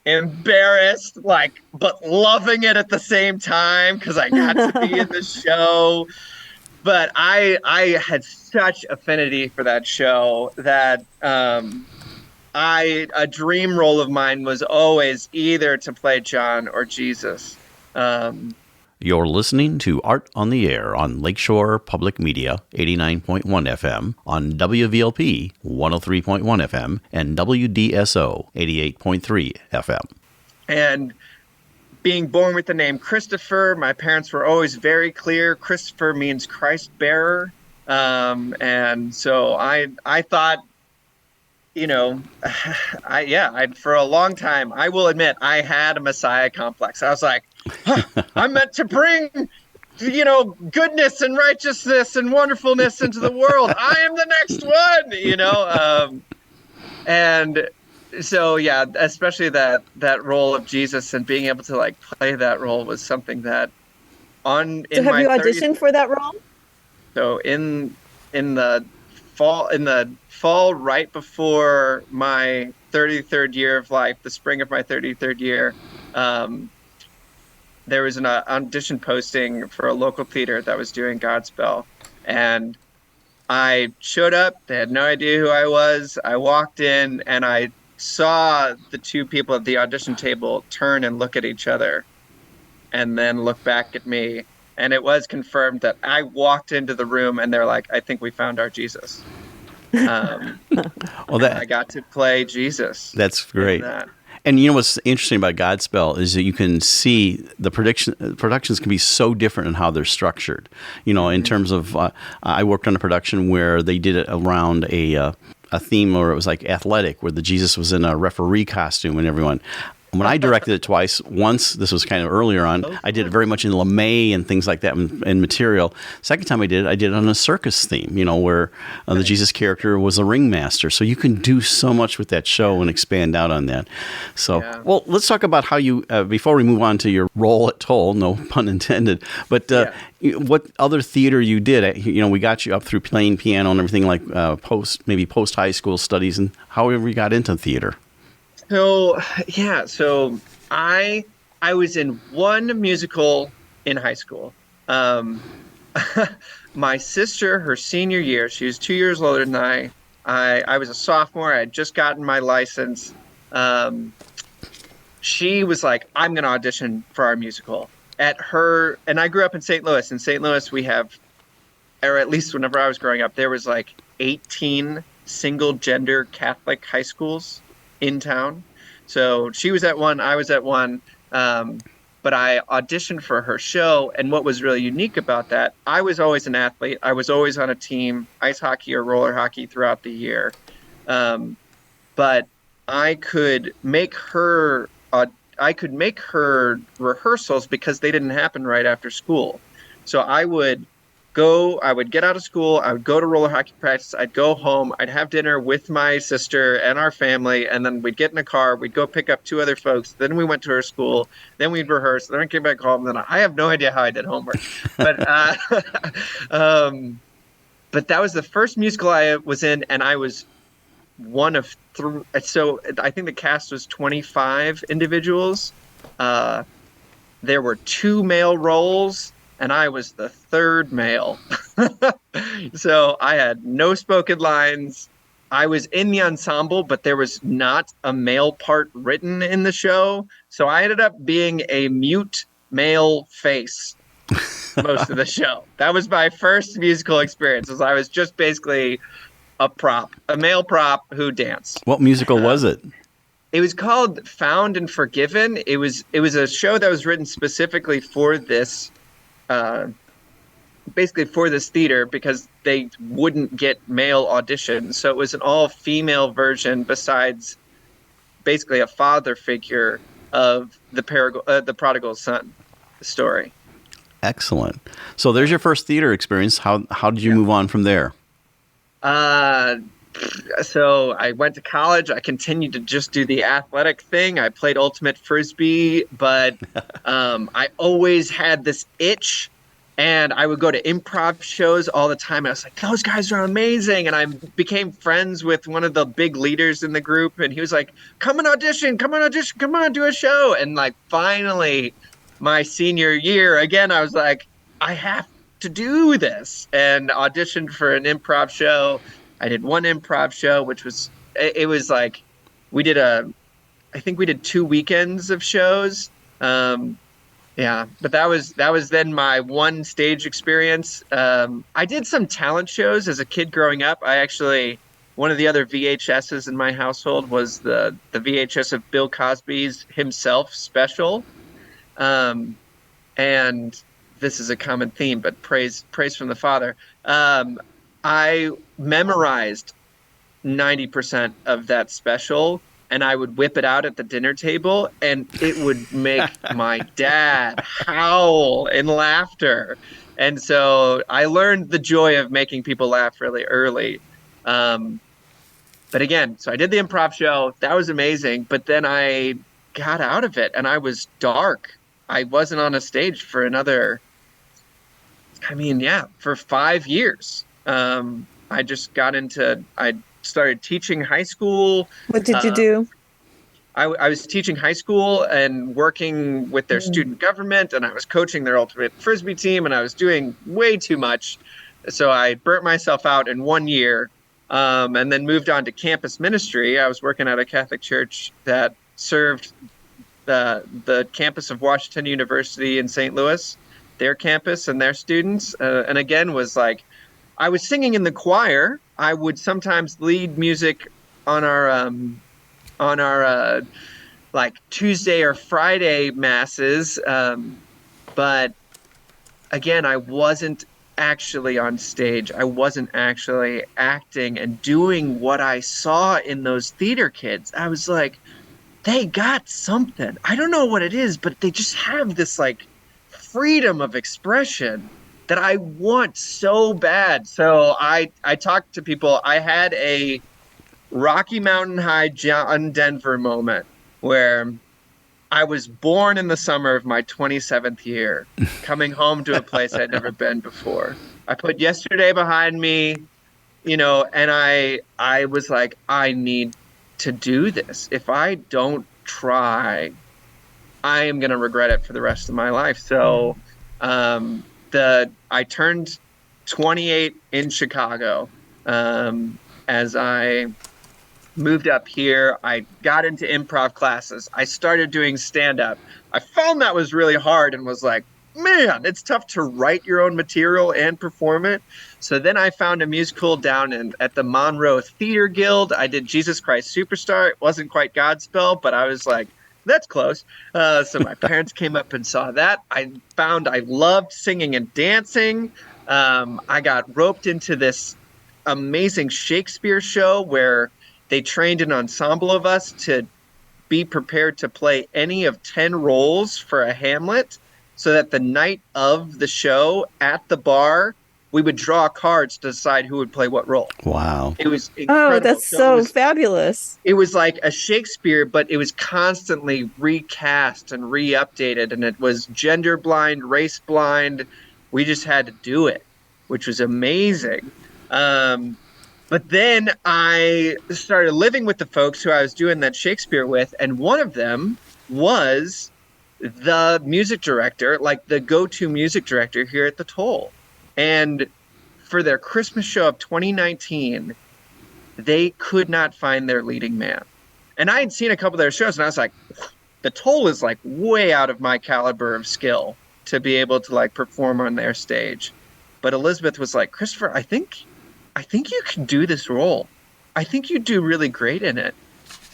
embarrassed, like, but loving it at the same time because I got to be in the show. But I had such affinity for that show that a dream role of mine was always either to play John or Jesus. You're listening to Art on the Air on Lakeshore Public Media 89.1 FM, on WVLP 103.1 FM, and WDSO 88.3 FM. And being born with the name Christopher, my parents were always very clear. Christopher means Christ bearer. And so I thought, you know, for a long time, I will admit, I had a Messiah complex. I was like, I'm meant to bring, you know, goodness and righteousness and wonderfulness into the world. I am the next one, you know. And so, yeah, especially that role of Jesus and being able to like play that role was something that So have you auditioned for that role? So in the fall right before my 33rd year of life, the spring of my 33rd year, there was an audition posting for a local theater that was doing Godspell. And I showed up. They had no idea who I was. I walked in and I saw the two people at the audition table turn and look at each other and then look back at me. And it was confirmed that I walked into the room and they're like, I think we found our Jesus. I got to play Jesus. That's great. And you know what's interesting about Godspell is that you can see the productions can be so different in how they're structured. You know, in terms of, I worked on a production where they did it around a theme where it was like athletic, where the Jesus was in a referee costume and everyone. When I directed it twice, once, this was kind of earlier on, I did it very much in LeMay and things like that in material. Second time I did it on a circus theme, you know, where the Jesus character was a ringmaster. So you can do so much with that show and expand out on that. So, well, let's talk about how you, before we move on to your role at Towle, no pun intended, but what other theater you did. You know, we got you up through playing piano and everything like post-high school studies and however you got into theater. So I was in one musical in high school. My sister, her senior year, she was 2 years older than I was a sophomore. I had just gotten my license. She was like, I'm going to audition for our musical. And I grew up in St. Louis. In St. Louis, we have, or at least whenever I was growing up, there was like 18 single-gender Catholic high schools in town. So she was at one, I was at one, but I auditioned for her show. And what was really unique about that, I was always an athlete. I was always on a team, ice hockey or roller hockey throughout the year. But I could make her rehearsals because they didn't happen right after school. So I would get out of school, I would go to roller hockey practice, I'd go home, I'd have dinner with my sister and our family, and then we'd get in a car, we'd go pick up two other folks, then we went to her school, then we'd rehearse, then we'd get back home, then I have no idea how I did homework. But but that was the first musical I was in, and I was one of three. So I think the cast was 25 individuals. There were 2 male roles, and I was the third male. So I had no spoken lines. I was in the ensemble, but there was not a male part written in the show. So I ended up being a mute male face most of the show. That was my first musical experience, as I was just basically a male prop who danced. What musical was it? It was called Found and Forgiven. It was a show that was written specifically for this theater because they wouldn't get male auditions. So it was an all-female version besides basically a father figure of the prodigal son story. Excellent. So there's your first theater experience. How did you move on from there? So I went to college. I continued to just do the athletic thing. I played ultimate frisbee, but I always had this itch, and I would go to improv shows all the time. And I was like, those guys are amazing. And I became friends with one of the big leaders in the group, and he was like, come and audition, come on, do a show. And like finally, my senior year, again, I was like, I have to do this, and auditioned for an improv show. I did one improv show, which was, it was like, I think we did 2 weekends of shows. It Yeah, but that was then my one stage experience. I did some talent shows as a kid growing up. One of the other VHSs in my household was the VHS of Bill Cosby's himself special. Um, and this is a common theme, but praise from the Father. I memorized 90% of that special, and I would whip it out at the dinner table, and it would make my dad howl in laughter. And so I learned the joy of making people laugh really early. But again, so I did the improv show. That was amazing. But then I got out of it and I was dark. I wasn't on a stage for for 5 years. I started teaching high school. What did you do? I was teaching high school and working with their student government, and I was coaching their ultimate frisbee team, and I was doing way too much. So I burnt myself out in 1 year, and then moved on to campus ministry. I was working at a Catholic church that served the campus of Washington University in St. Louis, their campus and their students. And again, I was singing in the choir. I would sometimes lead music on our Tuesday or Friday masses. But again, I wasn't actually on stage. I wasn't actually acting and doing what I saw in those theater kids. I was like, they got something. I don't know what it is, but they just have this freedom of expression that I want so bad. So I talked to people. I had a Rocky Mountain High John Denver moment where I was born in the summer of my 27th year, coming home to a place I'd never been before. I put yesterday behind me, and I was like, I need to do this. If I don't try, I am going to regret it for the rest of my life. So I turned 28 in Chicago as I moved up here. I got into improv classes. I started doing stand-up. I found that was really hard and was like, man, it's tough to write your own material and perform it. So then I found a musical down at the Monroe Theater Guild. I did Jesus Christ Superstar. It wasn't quite Godspell, but I was like, that's close. So my parents came up and saw that. I found I loved singing and dancing. I got roped into this amazing Shakespeare show where they trained an ensemble of us to be prepared to play any of 10 roles for a Hamlet, so that the night of the show at the bar, we would draw cards to decide who would play what role. Wow. It was incredible. Oh, that's so fabulous. It was like a Shakespeare, but it was constantly recast and re-updated, and it was gender blind, race blind. We just had to do it, which was amazing. But then I started living with the folks who I was doing that Shakespeare with, and one of them was the music director, the go-to music director here at the Towle. And for their Christmas show of 2019, they could not find their leading man. And I had seen a couple of their shows, and I was like, the Towle is way out of my caliber of skill to be able to perform on their stage. But Elizabeth was like, Christopher, I think you can do this role. I think you do really great in it.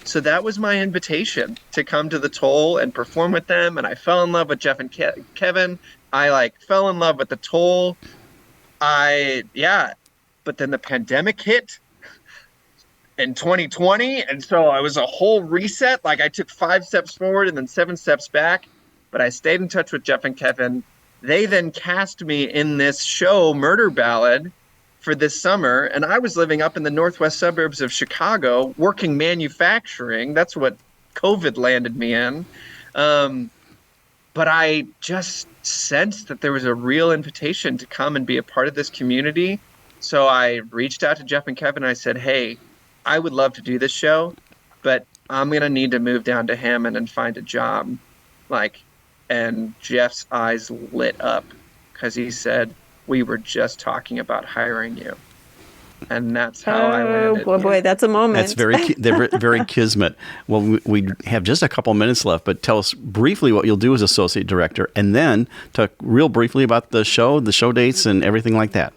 So that was my invitation to come to the Towle and perform with them. And I fell in love with Jeff and Kevin. I fell in love with the Towle. But then the pandemic hit in 2020. And so I was a whole reset. I took 5 steps forward and then 7 steps back. But I stayed in touch with Jeff and Kevin. They then cast me in this show, Murder Ballad, for this summer, and I was living up in the northwest suburbs of Chicago, working manufacturing. That's what COVID landed me in. But I just sensed that there was a real invitation to come and be a part of this community. So I reached out to Jeff and Kevin. I said, hey, I would love to do this show, but I'm going to need to move down to Hammond and find a job. And Jeff's eyes lit up because he said, we were just talking about hiring you. And that's how I landed. Oh, boy, that's a moment. That's very kismet. Well, we have just a couple minutes left, but tell us briefly what you'll do as associate director, and then talk real briefly about the show dates, and everything like that.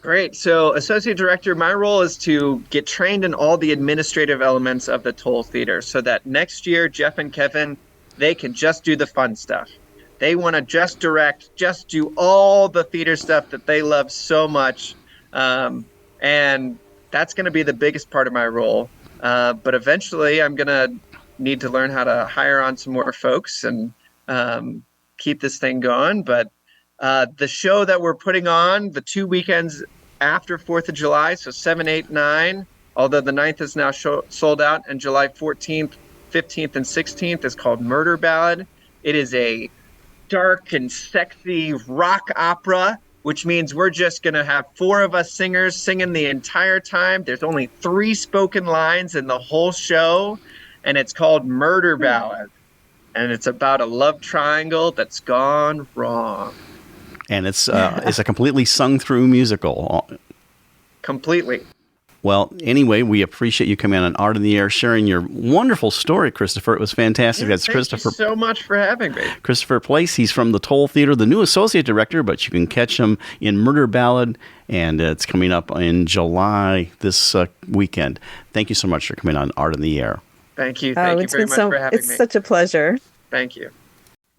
Great. So associate director, my role is to get trained in all the administrative elements of the Towle Theatre so that next year, Jeff and Kevin, they can just do the fun stuff. They want to just direct, just do all the theater stuff that they love so much. And that's going to be the biggest part of my role. But eventually I'm going to need to learn how to hire on some more folks and keep this thing going. But the show that we're putting on the 2 weekends after 4th of July, so 7, 8, 9, although the 9th is now sold out, and July 14th, 15th, and 16th is called Murder Ballad. It is a dark and sexy rock opera, which means we're just going to have 4 of us singers singing the entire time. There's only 3 spoken lines in the whole show, and it's called Murder Ballad. And it's about a love triangle that's gone wrong. And it's a completely sung-through musical. Completely. Well, anyway, we appreciate you coming on Art in the Air, sharing your wonderful story, Christopher. It was fantastic. Yes, thank you so much for having me. Christopher Place, he's from the Towle Theatre, the new associate director, but you can catch him in Murder Ballad, and it's coming up in July this weekend. Thank you so much for coming on Art in the Air. Thank you. Thank you very much for having me. It's such a pleasure. Thank you.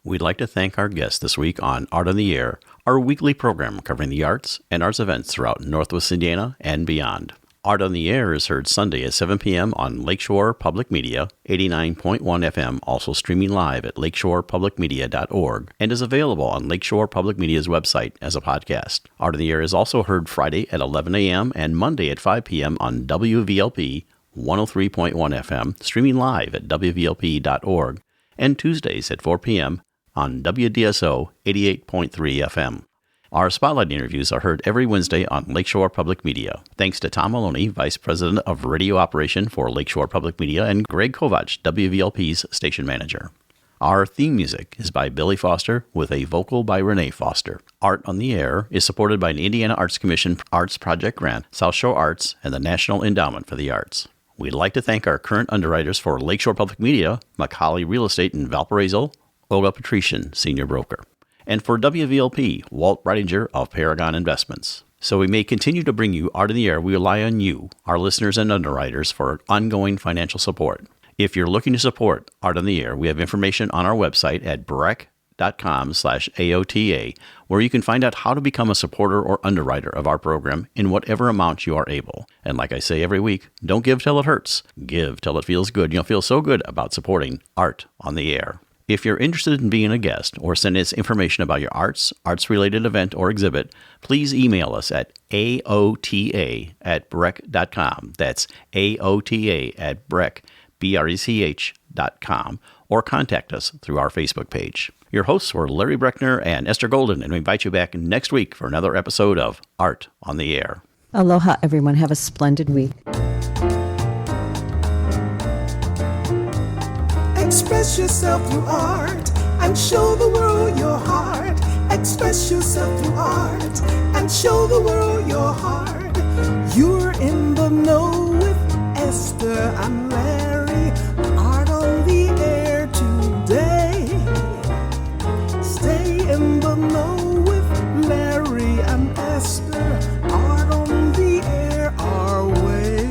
We'd like to thank our guests this week on Art on the Air, our weekly program covering the arts and arts events throughout Northwest Indiana and beyond. Art on the Air is heard Sunday at 7 p.m. on Lakeshore Public Media, 89.1 FM, also streaming live at lakeshorepublicmedia.org, and is available on Lakeshore Public Media's website as a podcast. Art on the Air is also heard Friday at 11 a.m. and Monday at 5 p.m. on WVLP 103.1 FM, streaming live at wvlp.org, and Tuesdays at 4 p.m. on WDSO 88.3 FM. Our Spotlight interviews are heard every Wednesday on Lakeshore Public Media. Thanks to Tom Maloney, Vice President of Radio Operation for Lakeshore Public Media, and Greg Kovach, WVLP's Station Manager. Our theme music is by Billy Foster with a vocal by Renee Foster. Art on the Air is supported by an Indiana Arts Commission Arts Project Grant, South Shore Arts, and the National Endowment for the Arts. We'd like to thank our current underwriters for Lakeshore Public Media, McCauley Real Estate in Valparaiso, Olga Patrician, Senior Broker. And for WVLP, Walt Reidinger of Paragon Investments. So we may continue to bring you Art in the Air. We rely on you, our listeners and underwriters, for ongoing financial support. If you're looking to support Art on the Air, we have information on our website at breck.com/AOTA, where you can find out how to become a supporter or underwriter of our program in whatever amount you are able. And like I say every week, don't give till it hurts. Give till it feels good. You'll feel so good about supporting Art on the Air. If you're interested in being a guest or send us information about your arts-related event or exhibit, please email us at aota@breck.com. That's aota@breck.com, or contact us through our Facebook page. Your hosts were Larry Breckner and Esther Golden, and we invite you back next week for another episode of Art on the Air. Aloha, everyone. Have a splendid week. Express yourself through art and show the world your heart. Express yourself through art and show the world your heart. You're in the know with Esther and Larry. Art on the Air today. Stay in the know with Larry and Esther. Art on the Air our way.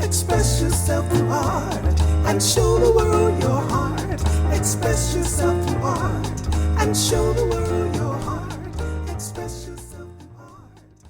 Express yourself through art and show the world your heart. Express yourself through art and show the world your heart.